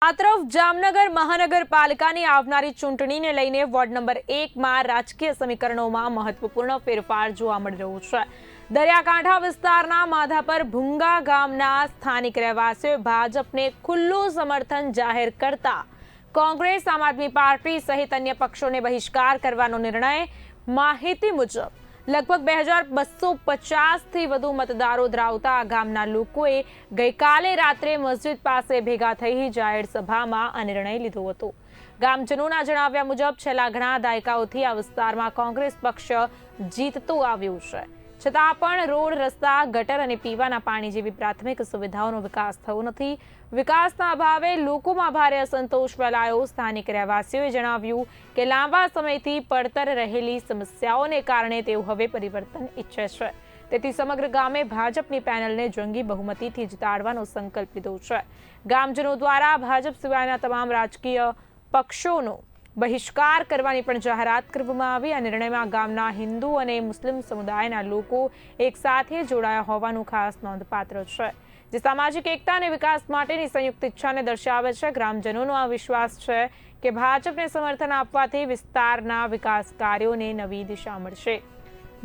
આ તરફ જામનગર મહાનગરપાલિકાની આવનારી ચૂંટણીને લઈને વોર્ડ નંબર 1માં રાજકીય સમીકરણોમાં મહત્વપૂર્ણ ફેરફાર જોવા મળી રહ્યો છે। દરિયાકાંઠા વિસ્તારના માધાપર ભૂંગા ગામના સ્થાનિક રહેવાસીઓએ ભાજપને ખુલ્લું સમર્થન જાહેર કરતા કોંગ્રેસ, આમ આદમી પાર્ટી સહિત અન્ય પક્ષોને બહિષ્કાર કરવાનો નિર્ણય। માહિતી મુજબ લગભગ 2250થી વધુ મતદારો ધરાવતા આ ગામના લોકોએ ગઈકાલે રાત્રે મસ્જિદ પાસે ભેગા થઈ જાહેર સભામાં આ નિર્ણય લીધો હતો। ગામજનોના જણાવ્યા મુજબ છેલ્લા ઘણા દાયકાઓથી આ વિસ્તારમાં કોંગ્રેસ પક્ષ જીતતો આવ્યો છે, છતાં પણ રોડ, રસ્તા, ગટર અને પીવાના પાણી જેવી પ્રાથમિક સુવિધાઓનો વિકાસ થયો નથી। વિકાસના અભાવે લોકોમાં ભારે અસંતોષ ફેલાયો। સ્થાનિક રહેવાસીઓએ જણાવ્યું કે લાંબા સમયથી પડતર રહેલી સમસ્યાઓને કારણે તેઓ હવે પરિવર્તન ઈચ્છે છે, તેથી સમગ્ર ગામે ભાજપની પેનલને જંગી બહુમતીથી જીતાડવાનો સંકલ્પ લીધો છે। ગામજનો દ્વારા ભાજપ સિવાયના તમામ રાજકીય પક્ષોનો બહિષ્કાર કરવાની પણ જાહેરાત કરવામાં આવી। આ નિર્ણયમાં ગામના હિન્દુ અને મુસ્લિમ સમુદાયના લોકો એક સાથે જોડાયા હોવાનું ખાસ નોંધપાત્ર છે, જે સામાજિક એકતા અને વિકાસ માટેની સંયુક્ત ઈચ્છાને દર્શાવે છે। ગ્રામજનોનો આ વિશ્વાસ છે કે ભાજપને સમર્થન આપવાથી વિસ્તારના વિકાસ કાર્યોને નવી દિશા મળશે।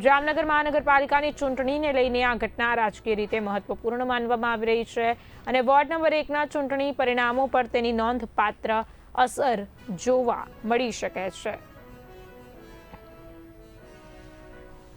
જામનગર મહાનગરપાલિકાની ચૂંટણીને લઈને આ ઘટના રાજકીય રીતે મહત્વપૂર્ણ માનવામાં આવી રહી છે અને વોર્ડ નંબર 1ના ચૂંટણી પરિણામો પર તેની નોંધપાત્ર અસર જોવા મળી શકે છે।